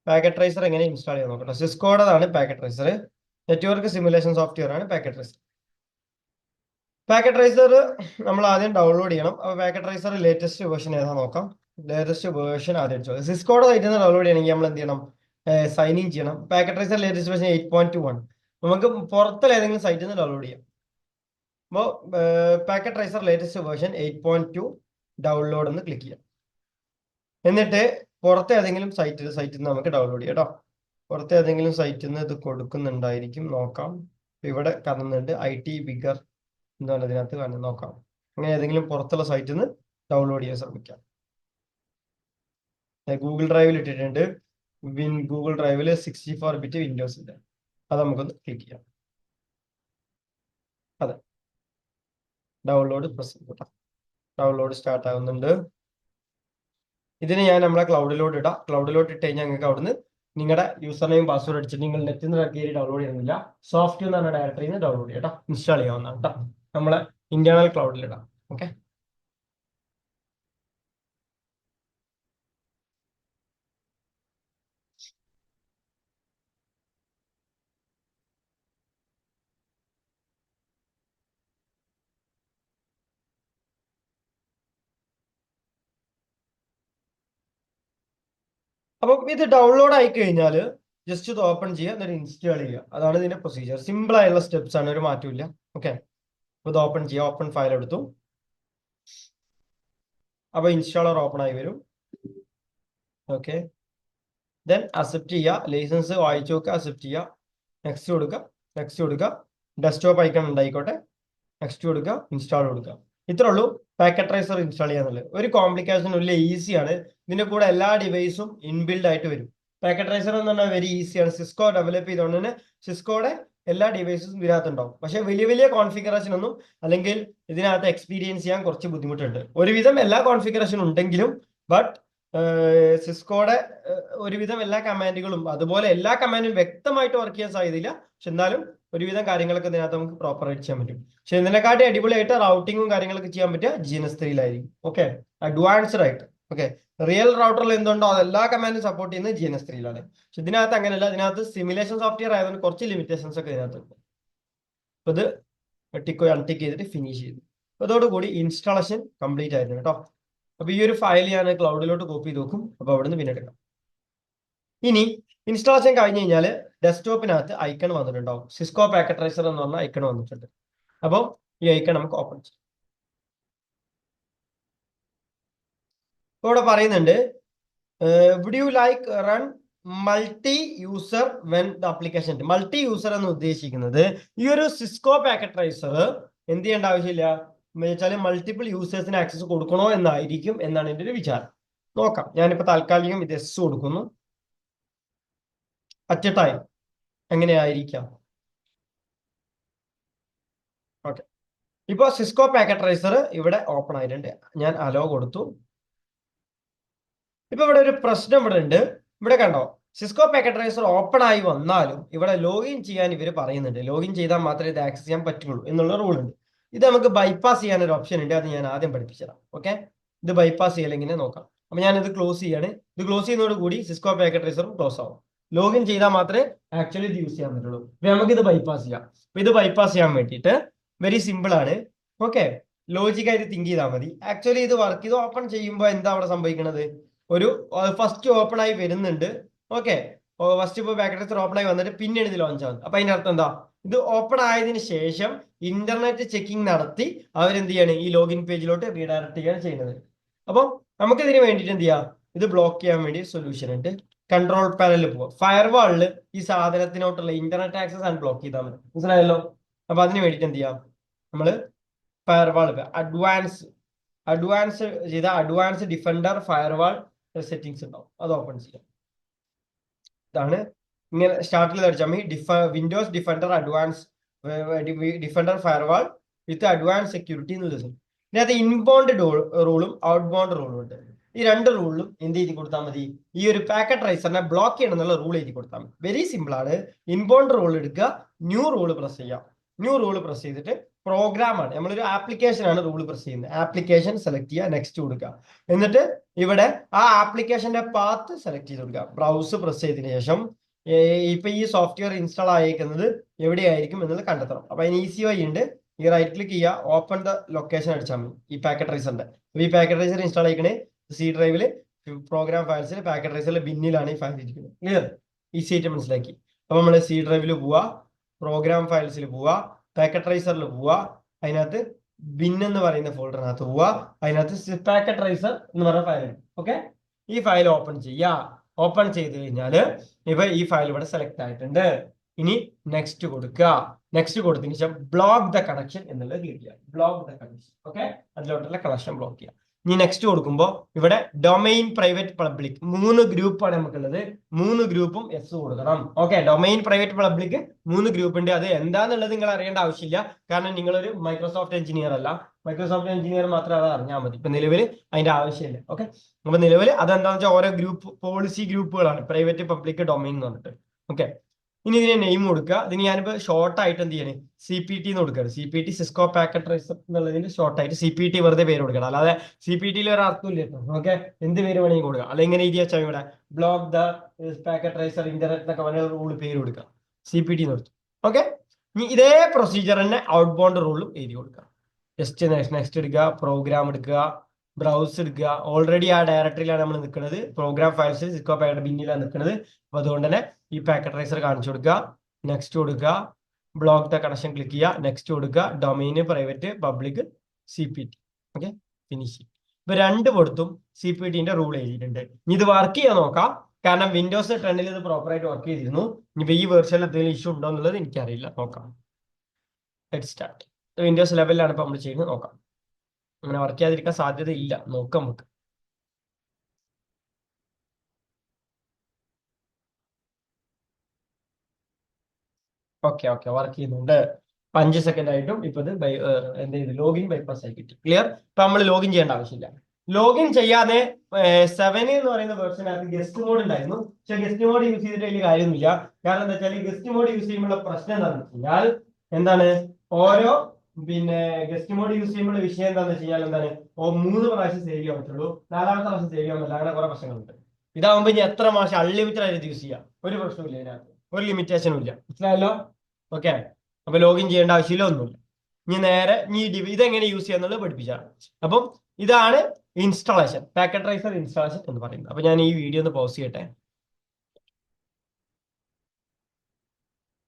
Packet tracer എങ്ങനെ install ചെയ്യാൻ നോക്കട്ടെ. സിസ്കോഡതാണ് Packet Tracer. Network simulation software ആണ് പാക്കറ്റ് ട്രേസർ. പാക്കറ്റ് ട്രേസർ നമ്മൾ ആദ്യം ഡൗൺലോഡ് ചെയ്യണം. അപ്പോൾ പാക്കറ്റ് ട്രേസർ ലേറ്റസ്റ്റ് വേർഷൻ ഏതാ നോക്കാം. ലേറ്റസ്റ്റ് വേർഷൻ ആദ്യം അടിച്ചോ. സിസ്കോഡ് സൈറ്റിൽ നിന്ന് ഡൗൺലോഡ് ചെയ്യണമെങ്കിൽ നമ്മൾ എന്ത് ചെയ്യണം? സൈൻ ഇൻ ചെയ്യണം. Packet tracer latest version 8.21. നമുക്ക് പുറത്തുള്ള ഏതെങ്കിലും സൈറ്റിൽ നിന്ന് ഡൗൺലോഡ് ചെയ്യാം. അപ്പോൾ packet tracer latest version 8.2 download എന്ന് ക്ലിക്ക് ചെയ്യാം. എന്നിട്ട് പുറത്തെ ഏതെങ്കിലും സൈറ്റിൽ നിന്ന് നമുക്ക് ഡൗൺലോഡ് ചെയ്യാം കേട്ടോ. പുറത്തെ ഏതെങ്കിലും സൈറ്റിൽ നിന്ന് ഇത് കൊടുക്കുന്നുണ്ടായിരിക്കും, നോക്കാം. ഇവിടെ കാണുന്നുണ്ട് IT ബിഗർ എന്താണ് ഇതിനകത്ത് കാണുന്നത്, നോക്കാം. അങ്ങനെ ഏതെങ്കിലും പുറത്തുള്ള സൈറ്റിൽ നിന്ന് ഡൗൺലോഡ് ചെയ്യാൻ ശ്രമിക്കാം. ഗൂഗിൾ ഡ്രൈവിൽ ഇട്ടിട്ടുണ്ട്. ഗൂഗിൾ ഡ്രൈവിൽ 64 ബിറ്റ് വിൻഡോസ് ഉണ്ട്. അത് നമുക്കൊന്ന് ക്ലിക്ക് ചെയ്യാം. അതെ, ഡൗൺലോഡ് പ്രസ് ചെയ്യട്ടെ. ഡൗൺലോഡ് സ്റ്റാർട്ട് ആകുന്നുണ്ട്. ഇതിന് ഞാൻ നമ്മളെ ക്ലൗഡിലോട്ട് ഇടാം. ക്ലൗഡിലോട്ട് ഇട്ട് കഴിഞ്ഞാൽ നിങ്ങൾക്ക് അവിടുന്ന് നിങ്ങളുടെ യൂസർ നെയിം പാസ്വേഡ് അടിച്ചിട്ട് നിങ്ങൾ നെറ്റിൽ നിന്ന് കയറി ഡൗൺലോഡ് ചെയ്യുന്നില്ല, സോഫ്റ്റ് എന്ന് പറഞ്ഞ ഡയറക്ടറിയിൽ നിന്ന് ഡൗൺലോഡ് ചെയ്യാം കേട്ടോ. ഇൻസ്റ്റാൾ ചെയ്യാവുന്നതാണ് കേട്ടോ. നമ്മളെ ഇന്റേണൽ ക്ലൗഡിൽ ഇടാം. ഓക്കെ, അപ്പം ഇത് ഡൗൺലോഡ് ആയി കഴിഞ്ഞാൽ ജസ്റ്റ് ഇത് ഓപ്പൺ ചെയ്യുക, എന്നിട്ട് ഇൻസ്റ്റാൾ ചെയ്യുക. അതാണ് ഇതിന്റെ പ്രൊസീജിയർ. സിമ്പിൾ ആയുള്ള സ്റ്റെപ്സ് ആണ്, ഒരു മാറ്റമില്ല. ഓക്കെ, അപ്പോൾ ഇത് ഓപ്പൺ ചെയ്യുക. ഓപ്പൺ ഫയൽ എടുത്തു. അപ്പോൾ ഇൻസ്റ്റാളർ ഓപ്പൺ ആയി വരും. ഓക്കെ, ദെൻ അക്സെപ്റ്റ് ചെയ്യുക. ലൈസൻസ് വായിച്ചു നോക്കുക, അക്സെപ്റ്റ് ചെയ്യുക. നെക്സ്റ്റ് കൊടുക്കുക, നെക്സ്റ്റ് കൊടുക്കുക. ഡെസ്ക്ടോപ്പ് ഐക്കൺ ഉണ്ടായിക്കോട്ടെ. നെക്സ്റ്റ് കൊടുക്കുക, ഇൻസ്റ്റാൾ കൊടുക്കുക. ഇത്രേ ഉള്ളൂ പാക്കറ്റ് ട്രേസർ ഇൻസ്റ്റാൾ ചെയ്യാന്നുള്ളത്. ഒരു കോംപ്ലിക്കേഷനും ഇല്ല, ഈസിയാണ്. ഇതിന്റെ കൂടെ എല്ലാ ഡിവൈസും ഇൻബിൽഡ് ആയിട്ട് വരും. പാക്കറ്റ് ട്രേസർ എന്ന് പറഞ്ഞാൽ വെരി ഈസിയാണ്. സിസ്കോ ഡെവലപ്പ് ചെയ്തുകൊണ്ട് തന്നെ സിസ്കോയുടെ എല്ലാ ഡിവൈസും ഇതിനകത്ത് ഉണ്ടാവും. പക്ഷെ വലിയ വലിയ കോൺഫിഗറേഷൻ ഒന്നും അല്ലെങ്കിൽ ഇതിനകത്ത് എക്സ്പീരിയൻസ് ചെയ്യാൻ കുറച്ച് ബുദ്ധിമുട്ടുണ്ട്. ഒരുവിധം എല്ലാ കോൺഫിഗറേഷനും ഉണ്ടെങ്കിലും ബട്ട് സിസ്കോയുടെ ഒരുവിധം എല്ലാ കമാൻഡുകളും അതുപോലെ എല്ലാ കമാൻഡും വ്യക്തമായിട്ട് വർക്ക് ചെയ്യാൻ സാധ്യതയില്ല. പക്ഷെ എന്നാലും ഒരുവിധം കാര്യങ്ങളൊക്കെ ഇതിനകത്ത് നമുക്ക് പ്രോപ്പറായിട്ട് ചെയ്യാൻ പറ്റും. പക്ഷെ ഇതിനെക്കാട്ടി അടിപൊളിയായിട്ട് റൗട്ടിങ്ങും കാര്യങ്ങളൊക്കെ ചെയ്യാൻ പറ്റുക GNS3-ലായിരിക്കും. ഓക്കെ, അഡ്വാൻസ്ഡ് ആയിട്ട്. ഓക്കെ, റിയൽ റൗട്ടറിൽ എന്തുണ്ടോ അതെല്ലാ കമാൻഡും സപ്പോർട്ട് ചെയ്യുന്നത് GNS3-ലാണ്. പക്ഷെ ഇതിനകത്ത് അങ്ങനെയല്ല. ഇതിനകത്ത് സിമുലേഷൻ സോഫ്റ്റ്വെയർ ആയതുകൊണ്ട് കുറച്ച് ലിമിറ്റേഷൻസ് ഒക്കെ ഇതിനകത്തുണ്ട്. അപ്പൊ ഇത് ടിക്ക് അൺടിക്ക് ചെയ്തിട്ട് ഫിനിഷ് ചെയ്തു. അതോടുകൂടി ഇൻസ്റ്റാളേഷൻ കംപ്ലീറ്റ് ആയിരുന്നു കേട്ടോ. അപ്പൊ ഈ ഒരു ഫയൽ ഞാൻ ക്ലൗഡിലോട്ട് കോപ്പി ചെയ്ത് നോക്കും. അപ്പൊ അവിടെ നിന്ന് പിന്നെ എടുക്കാം. ഇനി ഇൻസ്റ്റാളേഷൻ കഴിഞ്ഞ് കഴിഞ്ഞാൽ ഡെസ്ക്ടോപ്പിനകത്ത് ഐക്കൺ വന്നിട്ടുണ്ടാവും. സിസ്കോ പാക്കറ്റ് ട്രേസർ എന്ന് പറഞ്ഞ ഐക്കൺ വന്നിട്ടുണ്ട്. അപ്പോൾ ഈ ഐക്കൺ നമുക്ക് ഓപ്പൺ ചെയ്യാം. ഇവിടെ പറയുന്നുണ്ട് would you like run multi user when the application. Multi user എന്ന് ഉദ്ദേശിക്കുന്നത് ഈ ഒരു സിസ്കോ പാക്കറ്റ് ട്രേസർ എന്ത് ചെയ്യേണ്ട ആവശ്യമില്ല എന്ന് വെച്ചാൽ മൾട്ടിപ്പിൾ യൂസേഴ്സിന് ആക്സസ് കൊടുക്കണോ എന്നായിരിക്കും എന്നാണ് എൻ്റെ ഒരു വിചാരം. നോക്കാം. ഞാനിപ്പോ താൽക്കാലികം ഇത് എസ് കൊടുക്കുന്നു. അറ്റ് എ ടൈം എങ്ങനെയായിരിക്കാം. ഓക്കെ, ഇപ്പൊ സിസ്കോ പാക്കറ്റ് ട്രേസർ ഇവിടെ ഓപ്പൺ ആയിട്ടുണ്ട്. ഞാൻ അലോ കൊടുത്തു. ഇപ്പൊ ഇവിടെ ഒരു പ്രശ്നം ഇവിടെ ഉണ്ട്. ഇവിടെ കണ്ടോ, സിസ്കോ പാക്കറ്റ് ട്രേസർ ഓപ്പൺ ആയി വന്നാലും ഇവിടെ ലോഗിൻ ചെയ്യാൻ ഇവർ പറയുന്നുണ്ട്. ലോഗിൻ ചെയ്താൽ മാത്രമേ ഇത് ആക്സസ് ചെയ്യാൻ പറ്റുള്ളൂ എന്നുള്ള റൂൾ ഉണ്ട്. ഇത് നമുക്ക് ബൈപ്പാസ് ചെയ്യാൻ ഒരു ഓപ്ഷൻ ഉണ്ട്. അത് ഞാൻ ആദ്യം പഠിപ്പിച്ചുതരാം. ഓക്കെ, ഇത് ബൈപ്പാസ് ചെയ്യലെങ്ങനെ നോക്കാം. അപ്പൊ ഞാൻ ഇത് ക്ലോസ് ചെയ്യാണ്. ഇത് ക്ലോസ് ചെയ്യുന്നതോടുകൂടി സിസ്കോ പാക്കറ്റ് ട്രേസറും ക്ലോസ് ആവും. ലോഗിൻ ചെയ്താൽ മാത്രമേ ആക്ച്വലി ഇത് യൂസ് ചെയ്യാൻ പറ്റുള്ളൂ. അപ്പൊ നമുക്ക് ഇത് ബൈപ്പാസ് ചെയ്യാം. അപ്പൊ ഇത് ബൈപ്പാസ് ചെയ്യാൻ വേണ്ടിയിട്ട് വെരി സിമ്പിൾ ആണ്. ഓക്കെ, ലോജിക്കായിട്ട് തിങ്ക് ചെയ്താൽ മതി. ആക്ച്വലി ഇത് വർക്ക് ചെയ്ത് ഓപ്പൺ ചെയ്യുമ്പോൾ എന്താ അവിടെ സംഭവിക്കുന്നത്? ഒരു ഫസ്റ്റ് ഓപ്പൺ ആയി വരുന്നുണ്ട്. ഓക്കെ, ഫസ്റ്റ് ഇപ്പോൾ പാക്കറ്റ് ട്രേസർ ഓപ്പൺ ആയി വന്നിട്ട് പിന്നീട് ഇത് ലോഞ്ച് ആവുന്നത്. അപ്പൊ അതിന്റെ അർത്ഥം എന്താ? ഇത് ഓപ്പൺ ആയതിനു ശേഷം ഇന്റർനെറ്റ് ചെക്കിംഗ് നടത്തി അവരെന്ത് ചെയ്യാണ്? ഈ ലോഗിൻ പേജിലോട്ട് റീഡയറക്ട് ചെയ്യാണ് ചെയ്യുന്നത്. അപ്പം നമുക്ക് ഇതിന് വേണ്ടിയിട്ട് എന്ത് ചെയ്യാം? ഇത് ബ്ലോക്ക് ചെയ്യാൻ വേണ്ടി സൊല്യൂഷൻ ഉണ്ട്. കൺട്രോൾ പാനലിൽ പോവാം. ഫയർവാളിൽ ഈ സാധനത്തിനോട്ടുള്ള ഇന്റർനെറ്റ് ആക്സസ് ആണ് ബ്ലോക്ക് ചെയ്താൽ മതി. മനസ്സിലായല്ലോ? അപ്പൊ അതിന് വേണ്ടിയിട്ട് എന്ത് ചെയ്യാം? നമ്മള് ഫയർവാൾ അഡ്വാൻസ് ചെയ്ത അഡ്വാൻസ് ഡിഫൻഡർ ഫയർവാൾ സെറ്റിംഗ്സ് ഉണ്ടാവും. അത് ഓപ്പൺ ചെയ്യാം. ഇതാണ് ഇങ്ങനെ സ്റ്റാർട്ടിൽ അടിച്ചാൽ മതി. Windows Defender advance defender firewall with advance security എന്ന് ദിവസം. ഇതിനകത്ത് ഇൻബൗണ്ട് റൂളും ഔട്ട് ബൗണ്ട് റൂളും ഉണ്ട്. ഈ രണ്ട് റൂളിലും എന്ത് എഴുതി കൊടുത്താൽ മതി? ഈ ഒരു പാക്കറ്റ് ട്രേസറിനെ ബ്ലോക്ക് ചെയ്യണം എന്നുള്ള റൂൾ എഴുതി കൊടുത്താൽ മതി. വെരി സിമ്പിൾ ആണ്. ഇൻബൗണ്ട് റൂൾ എടുക്കുക, ന്യൂ റൂൾ പ്രസ് ചെയ്യാം. ന്യൂ റൂൾ പ്രസ് ചെയ്തിട്ട് പ്രോഗ്രാം ആണ്, നമ്മളൊരു ആപ്ലിക്കേഷൻ ആണ് റൂൾ പ്രസ് ചെയ്യുന്നത്. ആപ്ലിക്കേഷൻ സെലക്ട് ചെയ്യുക, നെക്സ്റ്റ് കൊടുക്കുക. എന്നിട്ട് ഇവിടെ ആ ആപ്ലിക്കേഷന്റെ പാത്ത് സെലക്ട് ചെയ്ത് കൊടുക്കുക. ബ്രൗസ് പ്രസ് ചെയ്തതിനു ശേഷം ഇപ്പൊ ഈ സോഫ്റ്റ്വെയർ ഇൻസ്റ്റാൾ ആയിരിക്കുന്നത് എവിടെയായിരിക്കും എന്നുള്ളത് കണ്ടെത്തണം. അപ്പൊ അതിന് ഈസി വഴി ഉണ്ട്. ഈ റൈറ്റ് ക്ലിക്ക് ചെയ്യുക, ഓപ്പൺ ദ ലൊക്കേഷൻ അടിച്ചാൽ മതി ഈ പാക്കറ്റ് ട്രേസറിന്റെ. ഈ പാക്കറ്റ് ട്രേസർ ഇൻസ്റ്റാൾ ആയിക്കണേ സി ഡ്രൈവില് പ്രോഗ്രാം ഫയൽസിൽ പാക്കറ്റ് ട്രേസറിലെ ബിന്നിലാണ് ഈ ഫയൽ ഇരിക്കുന്നത്. ക്ലിയർ? ഈസി ആയിട്ട് മനസ്സിലാക്കി. അപ്പൊ നമ്മൾ സി ഡ്രൈവിൽ പോവുക, പ്രോഗ്രാം ഫയൽസിൽ പോവുക, പാക്കറ്റ് ട്രേസറിൽ പോവുക, അതിനകത്ത് ബിൻ എന്ന് പറയുന്ന ഫോൾഡറിനകത്ത് പോവുക, അതിനകത്ത് പാക്കറ്റ് ട്രേസർ എന്ന് പറയുന്ന ഫയൽ ഉണ്ട്. ഓക്കെ, ഈ ഫയൽ ഓപ്പൺ ചെയ്യുക. ഓപ്പൺ ചെയ്ത് കഴിഞ്ഞാൽ ഇപ്പൊ ഈ ഫയൽ ഇവിടെ സെലക്ട് ആയിട്ടുണ്ട്. ഇനി നെക്സ്റ്റ് കൊടുക്കുക. നെക്സ്റ്റ് കൊടുത്തതിന് ശേഷം ബ്ലോക്ക് ദ കണക്ഷൻ എന്നുള്ളത് ക്ലിക്ക് ചെയ്യുക. Block the connection. ഓക്കെ, അതിലോട്ടുള്ള കണക്ഷൻ ബ്ലോക്ക് ചെയ്യുക. ഇനി നെക്സ്റ്റ് കൊടുക്കുമ്പോൾ ഇവിടെ ഡൊമൈൻ പ്രൈവറ്റ് പബ്ലിക് 3 ഗ്രൂപ്പാണ് നമുക്കുള്ളത്. 3 ഗ്രൂപ്പും എസ് കൊടുക്കണം. Okay, domain private public 3 group ഉണ്ട്. അത് എന്താന്നുള്ളത് നിങ്ങൾ അറിയേണ്ട ആവശ്യമില്ല, കാരണം നിങ്ങളൊരു മൈക്രോസോഫ്റ്റ് എഞ്ചിനീയർ അല്ല. മൈക്രോസോഫ്റ്റ് എഞ്ചിനീയർ മാത്രം അത് അറിഞ്ഞാൽ മതി. ഇപ്പൊ നിലവിൽ അതിന്റെ ആവശ്യമില്ല. ഓക്കെ, അപ്പൊ നിലവിൽ അതെന്താണെന്ന് വെച്ചാൽ ഓരോ ഗ്രൂപ്പ് പോളിസി ഗ്രൂപ്പുകളാണ്, പ്രൈവറ്റ് പബ്ലിക് ഡൊമൈൻ എന്ന് പറഞ്ഞിട്ട്. ഓക്കെ, ഇനി ഇതിനെ നെയിം കൊടുക്കുക. ഇതിന് ഞാനിപ്പോ ഷോർട്ട് ആയിട്ട് എന്ത് ചെയ്യണേ, സി പി ടി എന്ന് കൊടുക്കുകയാണ്. C P T Cisco Packet tracer എന്നുള്ളതിന് ഷോർട്ട് ആയിട്ട് സി പി ടി വെറുതെ പേര് കൊടുക്കണം. അല്ലാതെ സി പി ടിയിൽ ഒരു അർത്ഥമില്ല കേട്ടോ. ഓക്കെ, എന്ത് പേര് വേണമെങ്കിൽ കൊടുക്കുക. അല്ലെങ്കിൽ ഇങ്ങനെ എഴുതി വെച്ചാൽ ഇവിടെ block the packet tracer internet എന്നൊക്കെ പറഞ്ഞ റൂൾ പേര് കൊടുക്കുക. സി പി ടി നിർത്തും. ഓക്കെ, ഇനി ഇതേ പ്രൊസീജിയർ തന്നെ ഔട്ട് ബൗണ്ട് റൂളും എഴുതി കൊടുക്കുക. ജസ്റ്റ് നെക്സ്റ്റ് എടുക്കുക, പ്രോഗ്രാം എടുക്കുക, ബ്രൗസ് എടുക്കുക. ഓൾറെഡി ആ ഡയറക്ടറിയിലാണ് നമ്മൾ നിൽക്കുന്നത്. പ്രോഗ്രാം ഫയൽസിൽ സിസ്കോ പാക്കറ്റ് ബിന്നിലാണ് നിൽക്കുന്നത്. അപ്പൊ അതുകൊണ്ട് തന്നെ ഈ പാക്കറ്റ് ട്രേസർ കാണിച്ചു കൊടുക്കുക, നെക്സ്റ്റ് കൊടുക്കുക, ബ്ലോക്ക് ദ കണക്ഷൻ ക്ലിക്ക് ചെയ്യുക, നെക്സ്റ്റ് കൊടുക്കുക, domain private public C P T. Okay, finish. ഇപ്പൊ 2 കൊടുത്തും സി പി ടിന്റെ റൂൾ എഴുതിയിട്ടുണ്ട്. ഇനി ഇത് വർക്ക് ചെയ്യാൻ നോക്കാം, കാരണം വിൻഡോസ് 10 ഇത് പ്രോപ്പറായിട്ട് വർക്ക് ചെയ്തിരുന്നു. ഇനിയിപ്പോ ഈ വേർഷനിൽ എന്തെങ്കിലും ഇഷ്യൂ ഉണ്ടോ എന്നുള്ളത് എനിക്കറിയില്ല. നോക്കാം. Let start. വിൻഡോസ് ലെവലിലാണ് ഇപ്പൊ നമ്മൾ ചെയ്യുന്നത്. നോക്കാം. അങ്ങനെ വർക്ക് ചെയ്യാതിരിക്കാൻ സാധ്യത ഇല്ല. നോക്കാം നമുക്ക്. ഓക്കെ ഓക്കെ, വർക്ക് ചെയ്യുന്നുണ്ട്. 5 സെക്കൻഡ് ആയിട്ടും ഇപ്പൊ ഇത് എന്ത് ചെയ്തു, ലോഗിൻ ബൈപ്പാസ് ആയി കിട്ടി. ക്ലിയർ? ഇപ്പൊ നമ്മൾ ലോഗിൻ ചെയ്യേണ്ട ആവശ്യമില്ല. ലോഗിൻ ചെയ്യാതെ 7 എന്ന് പറയുന്ന വേർഷനകത്ത് ഗസ്റ്റ് മോഡ് ഉണ്ടായിരുന്നു. പക്ഷെ ഗസ്റ്റ് മോഡ് യൂസ് ചെയ്തിട്ട് വലിയ കാര്യമൊന്നുമില്ല. കാരണം എന്താ വെച്ചാൽ ഗസ്റ്റ് മോഡ് യൂസ് ചെയ്യുമ്പോൾ പ്രശ്നം എന്താണെന്ന് വെച്ച് കഴിഞ്ഞാൽ എന്താണ്, ഓരോ ഗസ്റ്റ് മോഡ് യൂസ് ചെയ്യുമ്പോൾ വിഷയം എന്താണെന്ന് വെച്ച് കഴിഞ്ഞാൽ എന്താണ്, 3 പ്രാവശ്യം സേവ് ചെയ്യാൻ പറ്റുള്ളൂ, 4ാമത്തെ പ്രാവശ്യം സേവ് ചെയ്യാൻ പറ്റില്ല. അങ്ങനെ കുറെ പ്രശ്നങ്ങളുണ്ട്. ഇതാവുമ്പോൾ ഇനി എത്ര മാസം അൺലിമിറ്റഡ് ആയിട്ട് യൂസ് ചെയ്യാം, ഒരു പ്രശ്നമില്ല. ഇതിനകത്ത് ഒരു ലിമിറ്റേഷനും ഇല്ല. മനസ്സിലായല്ലോ? ഓക്കെ, അപ്പൊ ലോഗിൻ ചെയ്യേണ്ട ആവശ്യമില്ല, ഒന്നുമില്ല. ഇനി നേരെ ഇതെങ്ങനെ യൂസ് ചെയ്യാന്നുള്ളത് പഠിപ്പിച്ചാണ്. അപ്പം ഇതാണ് ഇൻസ്റ്റാളേഷൻ, പാക്കറ്റ് ട്രേസർ ഇൻസ്റ്റാളേഷൻ എന്ന് പറയുന്നത്. അപ്പൊ ഞാൻ ഈ വീഡിയോ ഒന്ന് പോസ് ചെയ്യട്ടെ.